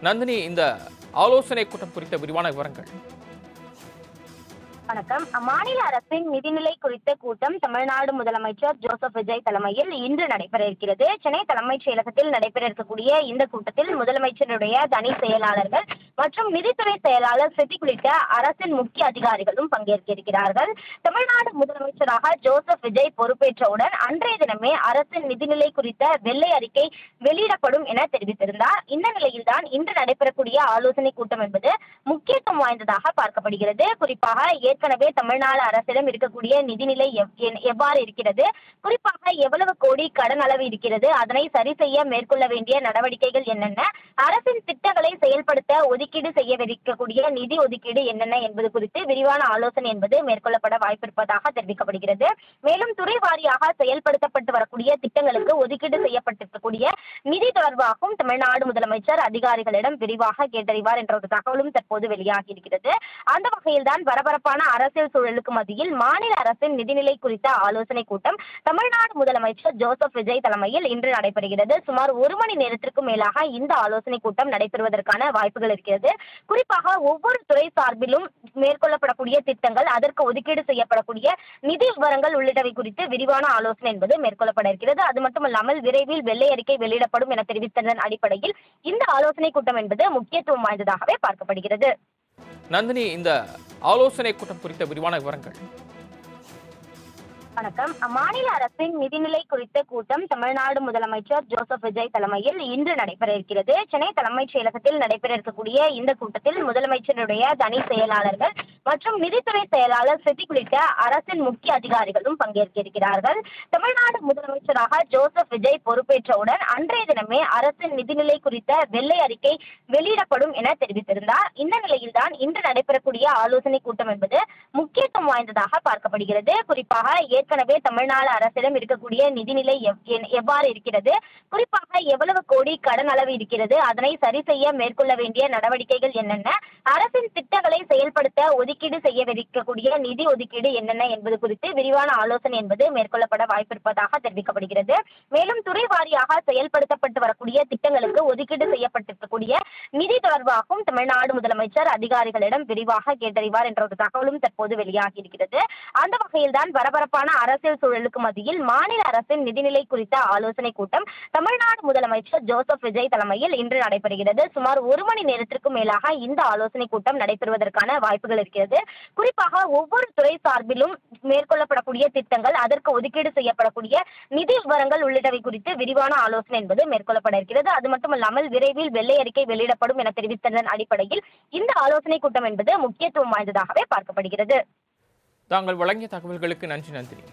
நந்தினி, இந்த ஆலோசனை கூட்டம் குறித்த விரிவான விவரங்கள். வணக்கம். மாநில அரசின் நிதிநிலை குறித்த கூட்டம் தமிழ்நாடு முதலமைச்சர் ஜோசப் விஜய் தலைமையில் இன்று நடைபெற இருக்கிறது. சென்னை தலைமைச் செயலகத்தில் நடைபெற இருக்கக்கூடிய இந்த கூட்டத்தில் முதலமைச்சருடைய தனி செயலாளர்கள் மற்றும் நிதித்துறை செயலாளர் சித்திக் உள்ளிட்ட அரசின் முக்கிய அதிகாரிகளும் பங்கேற்க இருக்கிறார்கள். தமிழ்நாடு முதலமைச்சராக ஜோசப் விஜய் பொறுப்பேற்றவுடன் அன்றைய தினமே அரசின் நிதிநிலை குறித்த வெள்ளை அறிக்கை வெளியிடப்படும் என தெரிவித்திருந்தார். இந்த நிலையில்தான் இன்று நடைபெறக்கூடிய ஆலோசனை கூட்டம் என்பது முக்கியத்துவம் வாய்ந்ததாக பார்க்கப்படுகிறது. குறிப்பாக ஏற்கனவே தமிழ்நாடு அரசிடம் இருக்கக்கூடிய நிதிநிலை எவ்வாறு இருக்கிறது, குறிப்பாக எவ்வளவு கோடி கடன் அளவு இருக்கிறது, அதனை சரி செய்ய மேற்கொள்ள வேண்டிய நடவடிக்கைகள் என்னென்ன, அரசின் திட்டங்களை செயல்படுத்த ஒதுக்கீடு செய்யவிருக்கக்கூடிய நிதி ஒதுக்கீடு என்னென்ன என்பது குறித்து விரிவான ஆலோசனை என்பது மேற்கொள்ளப்பட வாய்ப்பிருப்பதாக தெரிவிக்கப்படுகிறது. மேலும் துறை வாரியாக செயல்படுத்தப்பட்டு வரக்கூடிய திட்டங்களுக்கு ஒதுக்கீடு செய்யப்பட்டிருக்கக்கூடிய நிதி தொடர்பாகவும் தமிழ்நாடு முதலமைச்சர் அதிகாரிகளிடம் விரிவாக கேட்டறிவார் என்ற ஒரு தகவலும் தற்போது வெளியாகி இருக்கிறது. அந்த வகையில்தான் பரபரப்பான அரசியல் சூழலுக்கு மத்தியில் மாநில அரசின் நிதிநிலை குறித்த ஆலோசனை கூட்டம் தமிழ்நாடு முதலமைச்சர் ஜோசப் விஜய் தலைமையில் இன்று நடைபெறுகிறது. சுமார் 1 மணி நேரத்திற்கும் மேலாக இந்த ஆலோசனை கூட்டம் நடைபெறுவதற்கான வாய்ப்புகள் இருக்கிறது. குறிப்பாக ஒவ்வொரு துறை சார்பிலும் மேற்கொள்ளப்படக்கூடிய திட்டங்கள், அதற்கு ஒதுக்கீடு செய்யப்படக்கூடிய நிதி விவரங்கள் உள்ளிட்டவை குறித்து விரிவான ஆலோசனை என்பது மேற்கொள்ளப்பட இருக்கிறது. அது மட்டுமல்லாமல் விரைவில் வெள்ளை அறிக்கை வெளியிடப்படும் என தெரிவித்ததன் அடிப்படையில் இந்த ஆலோசனை கூட்டம் என்பது முக்கியத்துவம் வாய்ந்ததாகவே பார்க்கப்படுகிறது. நந்தினி, இந்த ஆலோசனை கூட்டம் குறித்த விரிவான விவரங்கள். வணக்கம். மாநில அரசின் நிதிநிலை குறித்த கூட்டம் தமிழ்நாடு முதலமைச்சர் ஜோசப் விஜய் தலைமையில் இன்று நடைபெற இருக்கிறது. சென்னை தலைமைச் செயலகத்தில் நடைபெற இருக்கக்கூடிய இந்த கூட்டத்தில் முதலமைச்சருடைய தனி செயலாளர்கள் மற்றும் நிதித்துறை செயலாளர் சித்திக் உள்ளிட்ட அரசின் முக்கிய அதிகாரிகளும் பங்கேற்க இருக்கிறார்கள். தமிழ்நாடு முதலமைச்சராக ஜோசப் விஜய் பொறுப்பேற்றவுடன் அன்றைய தினமே அரசின் நிதிநிலை குறித்த வெள்ளை அறிக்கை வெளியிடப்படும் என தெரிவித்திருந்தார். இந்த நிலையில்தான் இன்று நடைபெறக்கூடிய ஆலோசனை கூட்டம் என்பது முக்கியத்துவம் வாய்ந்ததாக பார்க்கப்படுகிறது. குறிப்பாக ஏற்கனவே தமிழ்நாடு அரசிடம் இருக்கக்கூடிய நிதிநிலை எவ்வாறு இருக்கிறது, குறிப்பாக எவ்வளவு கோடி கடன் அளவு இருக்கிறது, அதனை சரி செய்ய மேற்கொள்ள வேண்டிய நடவடிக்கைகள் என்னென்ன, அரசின் திட்டங்களை செயல்படுத்த ஒதுக்கீடு செய்யவிருக்கக்கூடிய நிதி ஒதுக்கீடு என்னென்ன என்பது குறித்து விரிவான ஆலோசனை என்பது மேற்கொள்ளப்பட வாய்ப்பிருப்பதாக தெரிவிக்கப்படுகிறது. மேலும் துறை வாரியாக செயல்படுத்தப்பட்டு வரக்கூடிய திட்டங்களுக்கு ஒதுக்கீடு செய்யப்பட்டிருக்கக்கூடிய நிதி தொடர்பாகவும் தமிழ்நாடு முதலமைச்சர் அதிகாரிகளிடம் விரிவாக கேட்டறிவார் என்ற ஒரு தகவலும் தற்போது வெளியாகி இருக்கிறது. அந்த வகையில்தான் பரபரப்பான அரசியல் சூழலுக்கு மத்தியில் மாநில அரசின் நிதிநிலை குறித்த ஆலோசனை கூட்டம் தமிழ்நாடு முதலமைச்சர் ஜோசப் விஜய் தலைமையில் இன்று நடைபெறுகிறது. சுமார் 1 மணி நேரத்திற்கும் மேலாக இந்த ஆலோசனை கூட்டம் நடைபெறுவதற்கான வாய்ப்புகள் இருக்கிறது. குறிப்பாக ஒவ்வொரு துறை சார்பிலும் மேற்கொள்ளப்படக்கூடிய திட்டங்கள், அதற்கு ஒதுக்கீடு செய்யப்படக்கூடிய நிதி விவரங்கள் உள்ளிட்டவை குறித்து விரிவான ஆலோசனை என்பது மேற்கொள்ளப்பட இருக்கிறது. அது மட்டுமல்லாமல் விரைவில் வெள்ளை அறிக்கை வெளியிடப்படும் என தெரிவித்ததன் அடிப்படையில் இந்த ஆலோசனை கூட்டம் என்பது முக்கியத்துவம் வாய்ந்ததாகவே பார்க்கப்படுகிறது. தாங்கள் வழங்கிய தகவல்களுக்கு நன்றி நந்தினி.